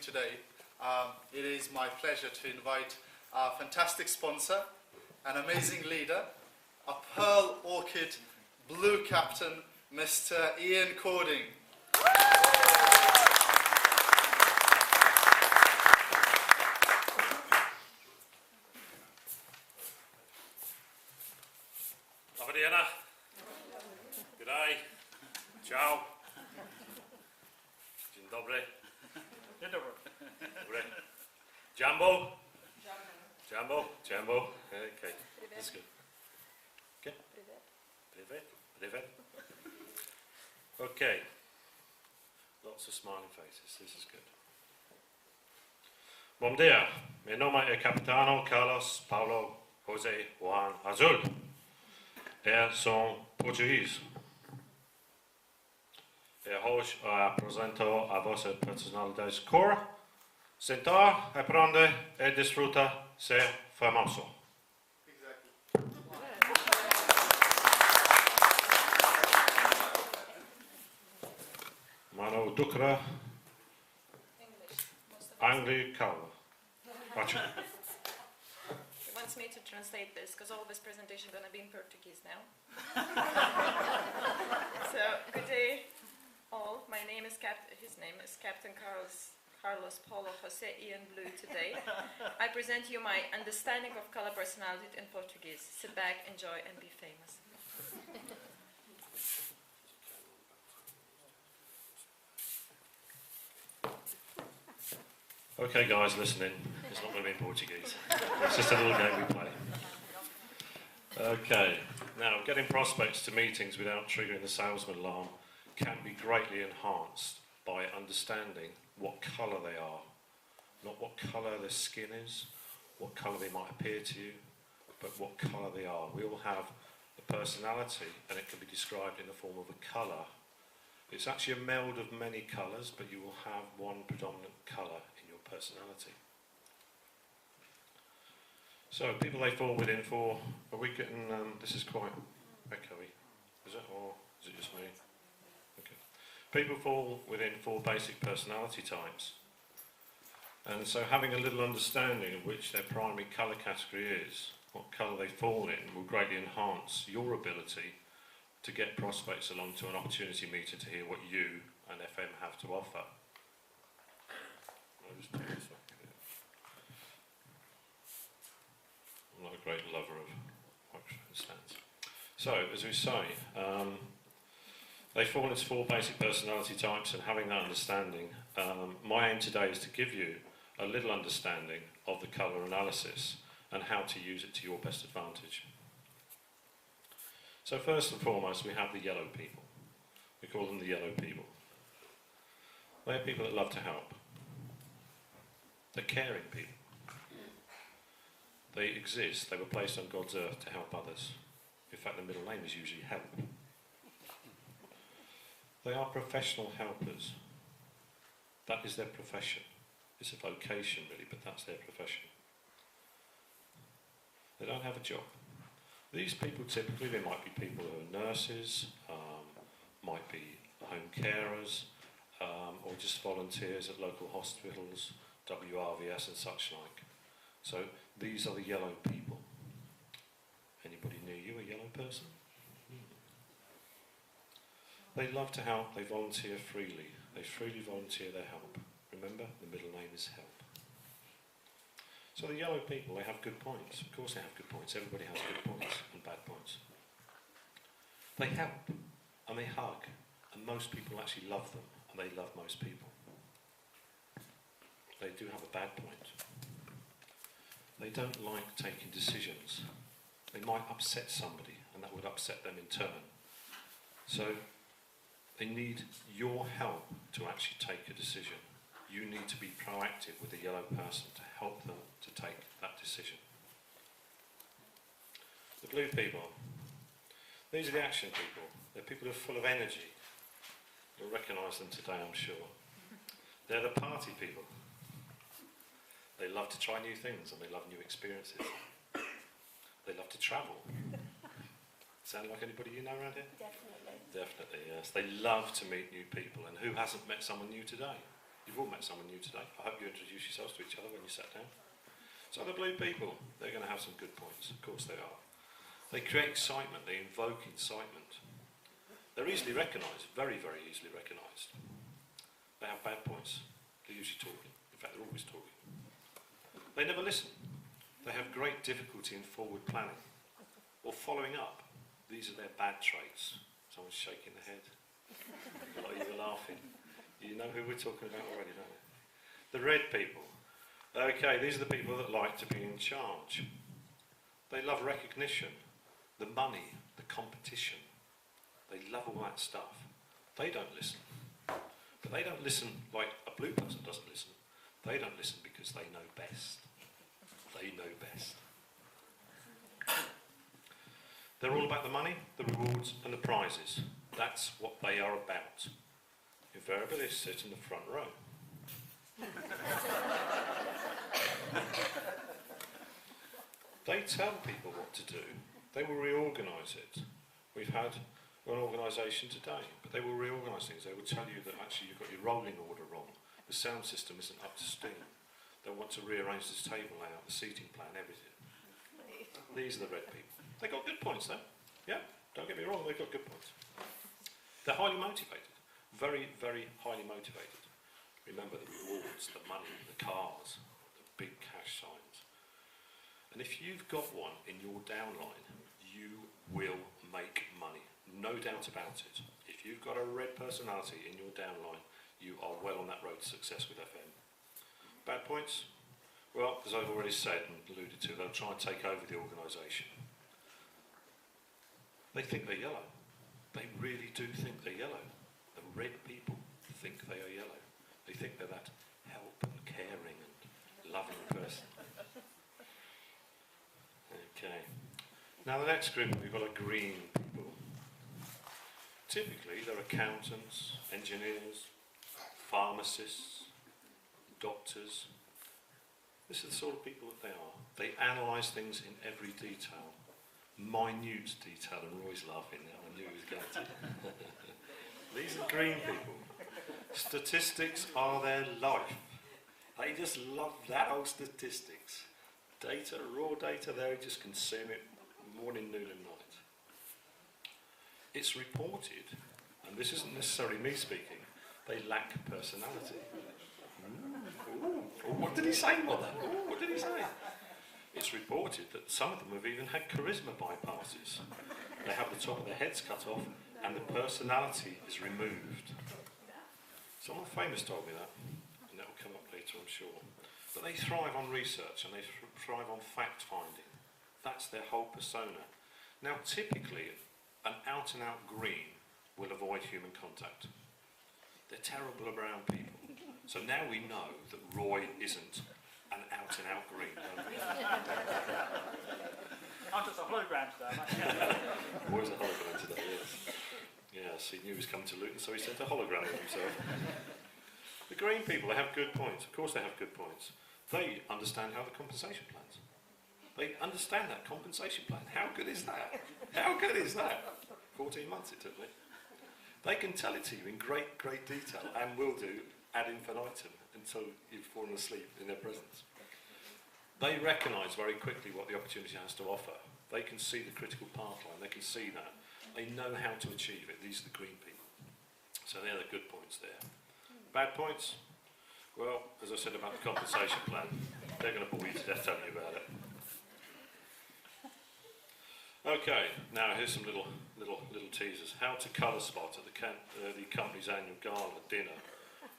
today. It is my pleasure to invite our fantastic sponsor, an amazing leader, a Pearl Orchid Blue Captain, Mr. Ian Cording. Labadiena. G'day. Ciao. Dzień dobry. Dzień dobry. Dobry. Jambo. Jambo. Jambo. Okay. That's good. Okay. Privet. Privet. Okay. Lots of smiling faces. This is good. Bom dia. Meu nome é Capitano Carlos Paulo José Juan Azul. Sou português. Hoje apresento a vossa personalidade cor, sentar, aprender e desfrutar ser famoso. Mano Dukra, Anglicano. He wants me to translate this because all this presentation is going to be in Portuguese now. So, good day, all. My name is his name is Captain Carlos Paulo José Ian Blue today. I present you my understanding of color personality in Portuguese. Sit back, enjoy, and be famous. Okay, guys, listening. It's not going to be in Portuguese. It's just a little game we play. Okay, now getting prospects to meetings without triggering the salesman alarm can be greatly enhanced by understanding what colour they are. Not what colour their skin is, what colour they might appear to you, but what colour they are. We all have a personality, and it can be described in the form of a colour. It's actually a meld of many colours, but you will have one predominant colour in your personality. So, people they fall within four, are we getting, this is quite echoey, is it, or is it just me? Okay. People fall within four basic personality types, and so having a little understanding of which their primary colour category is, what colour they fall in, will greatly enhance your ability to get prospects along to an opportunity meeting to hear what you and FM have to offer. I'll just do this up here. I'm not a great lover of microphone stands. So, as we say, they fall into four basic personality types, and having that understanding, my aim today is to give you a little understanding of the colour analysis and how to use it to your best advantage. So first and foremost, we have the yellow people. We call them the yellow people. They are people that love to help. They're caring people. They exist. They were placed on God's earth to help others. In fact, the middle name is usually help. They are professional helpers. That is their profession. It's a vocation, really, but that's their profession. They don't have a job. These people typically, they might be people who are nurses, might be home carers, or just volunteers at local hospitals, WRVS and such like. So these are the yellow people. Anybody near you a yellow person? They love to help, they volunteer freely. They freely volunteer their help. Remember, the middle name is help. So the yellow people, they have good points. Of course they have good points. Everybody has good points and bad points. They help and they hug, and most people actually love them, and they love most people. They do have a bad point. They don't like taking decisions. They might upset somebody, and that would upset them in turn. So they need your help to actually take a decision. You need to be proactive with the yellow person to help them to take that decision. The blue people, these are the action people. They're people who are full of energy. You'll recognise them today, I'm sure. They're the party people. They love to try new things and they love new experiences. They love to travel. Sound like anybody you know around here? Definitely. Definitely, yes. They love to meet new people, and who hasn't met someone new today? You've all met someone new today. I hope you introduce yourselves to each other when you sat down. So the blue people, they're going to have some good points. Of course they are. They create excitement. They invoke incitement. They're easily recognised, very, very easily recognised. They have bad points. They're usually talking. In fact, they're always talking. They never listen. They have great difficulty in forward planning or following up. These are their bad traits. Someone's shaking their head. A lot of you are laughing. You know who we're talking about already, don't you? The red people. Okay, these are the people that like to be in charge. They love recognition, the money, the competition. They love all that stuff. They don't listen. But they don't listen like a blue person doesn't listen. They don't listen because they know best. They know best. They're all about the money, the rewards and the prizes. That's what they are about. Invariably they sit in the front row. They tell people what to do. They will reorganise it. We've had an organisation today, but they will reorganise things. They will tell you that actually you've got your rolling order wrong. The sound system isn't up to steam. They want to rearrange this table layout, the seating plan, everything. These are the red people. They've got good points though. Yeah, don't get me wrong, they've got good points. They're highly motivated. Very, very highly motivated. Remember the rewards, the money, the cars, the big cash signs. And if you've got one in your downline, you will make money. No doubt about it. If you've got a red personality in your downline, you are well on that road to success with FM. Bad points? Well, as I've already said and alluded to, they'll try and take over the organisation. They think they're yellow. They really do think they're yellow. The red people think they are yellow. They think they're that help and caring and loving person. Okay. Now the next group, we've got a green people. Typically, they're accountants, engineers, pharmacists, doctors. This is the sort of people that they are. They analyse things in every detail. Minute detail, and Roy's laughing now, I knew he was going to. These are green people. Statistics are their life. They just love that old statistics. Data, raw data, they just consume it morning, noon and night. It's reported, and this isn't necessarily me speaking, they lack personality. Ooh, what did he say, Mother? Ooh, what did he say? It's reported that some of them have even had charisma bypasses. They have the top of their heads cut off and the personality is removed. Someone famous told me that, and that will come up later, I'm sure. But they thrive on research and they thrive on fact-finding. That's their whole persona. Now, typically, an out-and-out green will avoid human contact. They're terrible around people. So now we know that Roy isn't an out-and-out green. I'm just a hologram today. Roy's a hologram today, yes. Yes, he knew he was coming to Luton, so he sent a hologram of himself. The green people, they have good points. Of course they have good points. They understand how the compensation plans. They understand that compensation plan. How good is that? How good is that? 14 months it took me. They can tell it to you in great, great detail, and will do ad infinitum until you've fallen asleep in their presence. They recognise very quickly what the opportunity has to offer. They can see the critical path line. They can see that. They know how to achieve it. These are the green people. So they're the good points there. Bad points? Well, as I said about the compensation plan, they're going to bore you to death telling you about it. Okay, now here's some little teasers. How to colour spot at the company's annual gala dinner,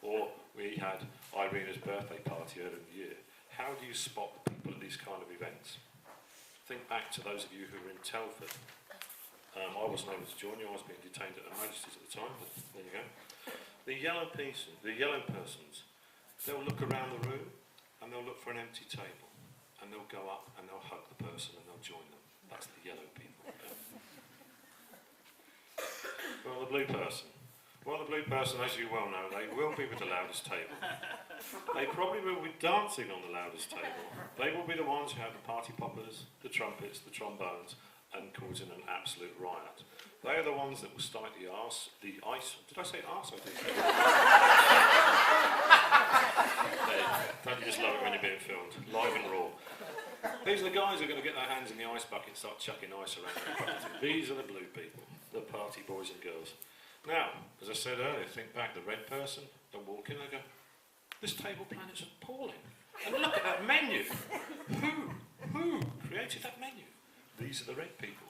or we had Irena's birthday party earlier in the year. How do you spot the people at these kind of events? Think back to those of you who were in Telford. I wasn't able to join you. I was being detained at Her Majesty's at the time, but there you go. The yellow persons, they'll look around the room and they'll look for an empty table, and they'll go up and they'll hug the person and they'll join them. That's the yellow people. Well, the blue person. Well, the blue person, as you well know, they will be with the loudest table. They probably will be dancing on the loudest table. They will be the ones who have the party poppers, the trumpets, the trombones, and causing an absolute riot. They are the ones that will start the ice. Did I say arse? I did. Don't you just love it when you're being filmed? Live and raw. These are the guys who are going to get their hands in the ice bucket and start chucking ice around their property. These are the blue people, the party boys and girls. Now, as I said earlier, think back, the red person, they walk in, they go, this table planet's appalling. And look at that menu. Who created that menu? These are the red people.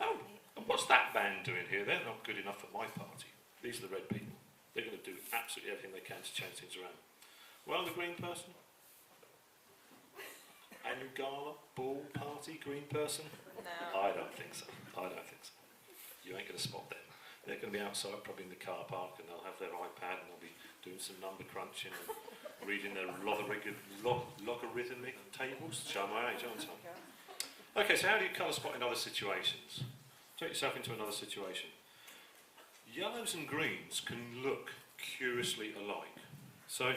Oh, and what's that band doing here? They're not good enough for my party. These are the red people. They're going to do absolutely everything they can to change things around. Well, the green person? Annual gala, ball, party, green person? No. I don't think so. You ain't going to spot them. They're going to be outside, probably in the car park, and they'll have their iPad and they'll be doing some number crunching and reading their logarithmic tables. Show my age, aren't I? Okay, so how do you colour spot in other situations? Take yourself into another situation. Yellows and greens can look curiously alike. So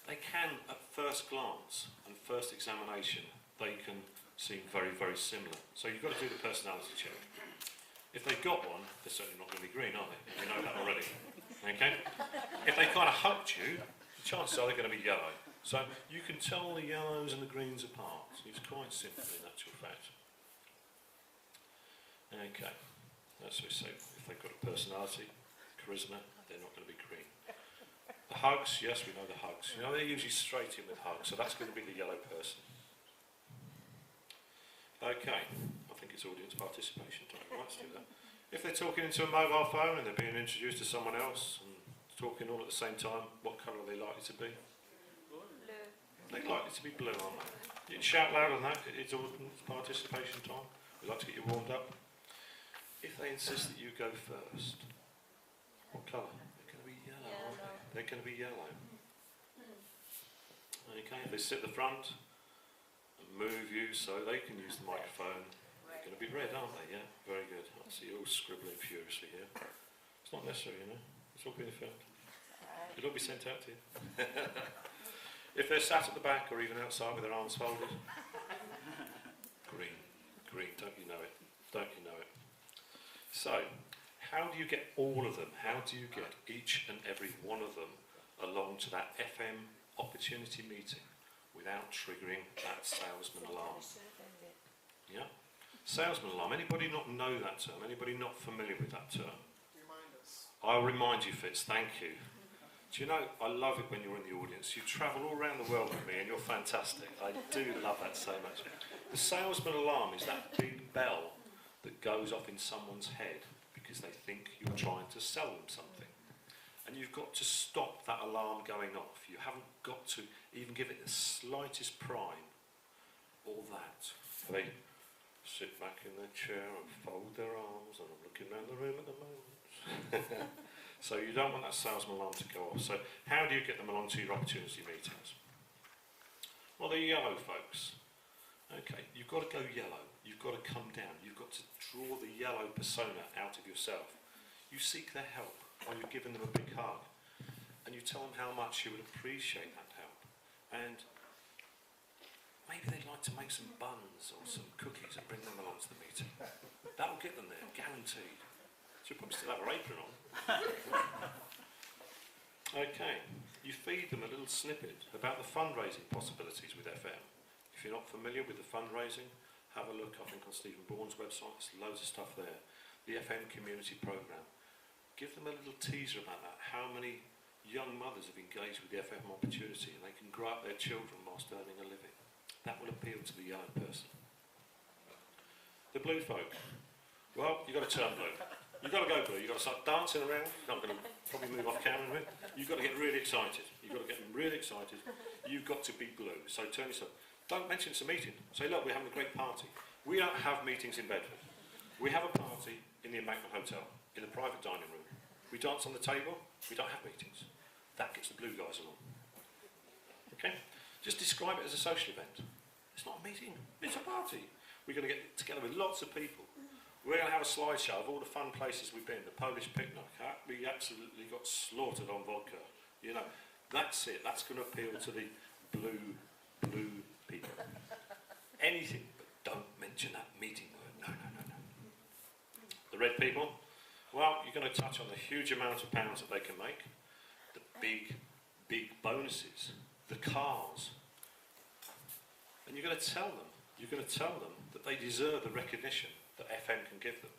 they can, at first glance and first examination, they can seem very, very similar. So you've got to do the personality check. If they've got one, they're certainly not going to be green, are they? You know that already. Okay? If they kind of humped you, the chances are they're going to be yellow. So you can tell the yellows and the greens apart. It's quite simple in actual fact. Okay, that's what we say. If they've got a personality, charisma, they're not going to be green. The hugs, yes, we know the hugs. You know, they're usually straight in with hugs, so that's going to be the yellow person. Okay, I think it's audience participation time. Let's do that. If they're talking into a mobile phone and they're being introduced to someone else and talking all at the same time, what colour are they likely to be? Blue. They're likely to be blue, aren't they? You can shout loud on that. It's audience participation time. We'd like to get you warmed up. If they insist that you go first, what colour? They're going to be yellow, aren't they? They're going to be yellow. Okay, if they sit at the front and move you so they can use the microphone, they're going to be red, aren't they? Yeah, very good. I see you all scribbling furiously here. It's not necessary, you know. It's all being filmed. It'll all be sent out to you. If they're sat at the back or even outside with their arms folded, green, don't you know it? Don't you know it? So, how do you get all of them? How do you get each and every one of them along to that FM opportunity meeting without triggering that salesman alarm? Yeah? Salesman alarm. Anybody not know that term? Anybody not familiar with that term? Remind us. I'll remind you, Fitz. Thank you. Do you know, I love it when you're in the audience. You travel all around the world with me and you're fantastic. I do love that so much. The salesman alarm is that big bell that goes off in someone's head because they think you're trying to sell them something. And you've got to stop that alarm going off. You haven't got to even give it the slightest prime or that. They sit back in their chair and fold their arms, and I'm looking around the room at the moment. So you don't want that salesman alarm to go off. So how do you get them along to your opportunity meetings? Well, the yellow folks. Okay, you've got to go yellow. You've got to come down. You've got to draw the yellow persona out of yourself. You seek their help while you're giving them a big hug. And you tell them how much you would appreciate that help. And maybe they'd like to make some buns or some cookies and bring them along to the meeting. That'll get them there, guaranteed. She'll probably still have her apron on. Okay, you feed them a little snippet about the fundraising possibilities with FM. If you're not familiar with the fundraising, have a look, I think, on Stephen Bourne's website. There's loads of stuff there. The FM community programme. Give them a little teaser about that. How many young mothers have engaged with the FM opportunity and they can grow up their children whilst earning a living. That will appeal to the young person. The blue folk. Well, you've got to turn blue. You've got to go blue. You've got to start dancing around. I'm going to probably move off camera in a minute. You've got to get really excited. You've got to get them really excited. You've got to be blue. So turn yourself. Don't mention it's a meeting. Say, look, we're having a great party. We don't have meetings in Bedford. We have a party in the Embankment Hotel, in the private dining room. We dance on the table. We don't have meetings. That gets the blue guys along. Okay? Just describe it as a social event. It's not a meeting. It's a party. We're going to get together with lots of people. We're going to have a slideshow of all the fun places we've been. The Polish picnic. We absolutely got slaughtered on vodka. You know, that's it. That's going to appeal to the blue people. Anything, but don't mention that meeting word. No. The red people, well, you're going to touch on the huge amount of pounds that they can make. The big big bonuses, the cars. And you're going to tell them that they deserve the recognition that FM can give them.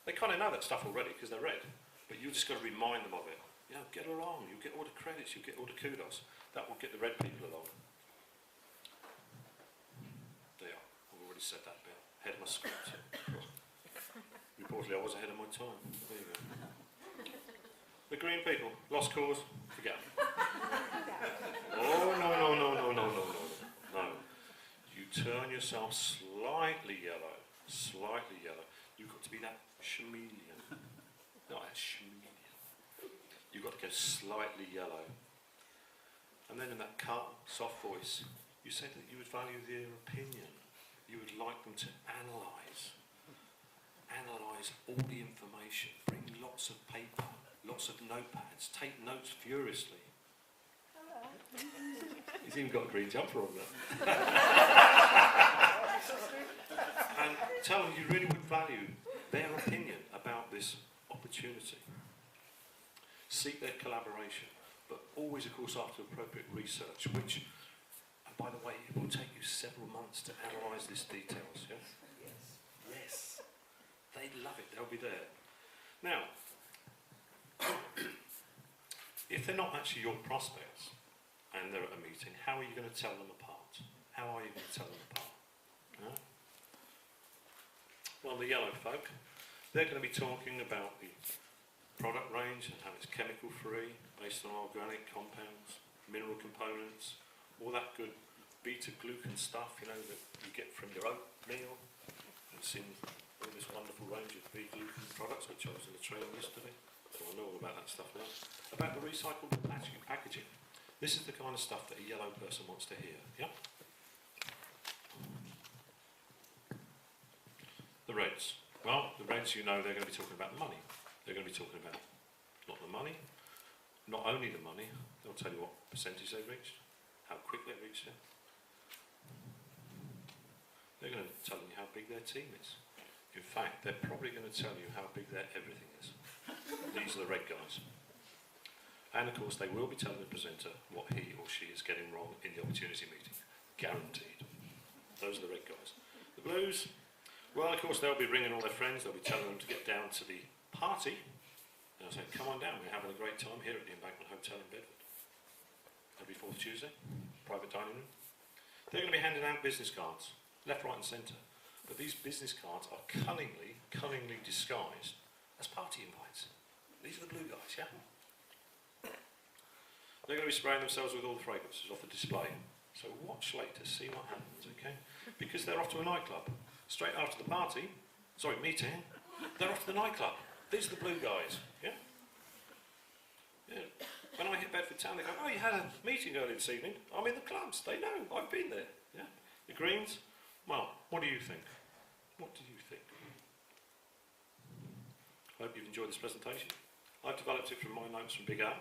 They kind of know that stuff already because they're red, but you just got to remind them of it. You know, get along, you get all the credits, you get all the kudos. That will get the red people along. There, I've already said that bit. Ahead of my script. Reportedly, I was ahead of my time. There you go. The green people, lost cause, forget them. Oh, no. You turn yourself slightly yellow. You've got to be that chameleon. Not a chameleon. You've got to go slightly yellow. And then in that calm, soft voice, you said that you would value their opinion. You would like them to analyse all the information, bring lots of paper, lots of notepads, take notes furiously. Hello. He's even got a green jumper on there. And tell them you really would value their opinion about this opportunity. Seek their collaboration, but always, of course, after appropriate research, which, and by the way, it will take you several months to analyse these details, yeah? Yes. They love it, they'll be there. Now, if they're not actually your prospects, and they're at a meeting, how are you going to tell them apart? How are you going to tell them apart? Huh? Well, the yellow folk, they're going to be talking about the product range and how it's chemical free, based on organic compounds, mineral components, all that good beta-glucan stuff, you know, that you get from your oatmeal. I've seen all this wonderful range of beta-glucan products, which I was in the training yesterday, so I know all about that stuff now. About the recycled packaging. This is the kind of stuff that a yellow person wants to hear, yeah? The reds. Well, the reds, you know, they're going to be talking about money. They're going to be talking about not the money, not only the money, they'll tell you what percentage they've reached, how quick they've reached it. They're going to tell you how big their team is. In fact, they're probably going to tell you how big their everything is. These are the red guys. And of course, they will be telling the presenter what he or she is getting wrong in the opportunity meeting. Guaranteed. Those are the red guys. The blues, well, of course, they'll be ringing all their friends. They'll be telling them to get down to the party. And I'll say, come on down, we're having a great time here at the Embankment Hotel in Bedford. Every fourth Tuesday, private dining room. They're going to be handing out business cards, left, right and centre. But these business cards are cunningly disguised as party invites. These are the blue guys, yeah? They're going to be spraying themselves with all the fragrances off the display. So watch later, see what happens, okay? Because they're off to a nightclub. Straight after the meeting, they're off to the nightclub. These are the blue guys, yeah? Yeah. When I hit Bedford town, they go, oh, you had a meeting earlier this evening. I'm in the clubs, they know, I've been there, yeah? The greens, well, what do you think? What do you think? I hope you've enjoyed this presentation. I've developed it from my notes from Big Al.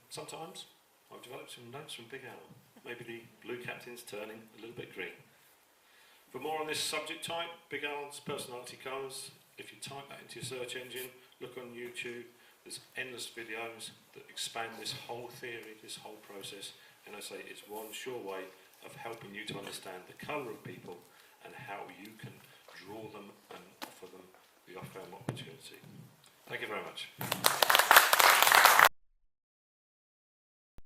Sometimes I've developed some notes from Big Al. Maybe the blue captain's turning a little bit green. For more on this subject type, Big Al's personality colours, if you type that into your search engine, look on YouTube, there's endless videos that expand this whole theory, this whole process, and I say it's one sure way of helping you to understand the colour of people and how you can draw them and offer them the off-film opportunity. Thank you very much.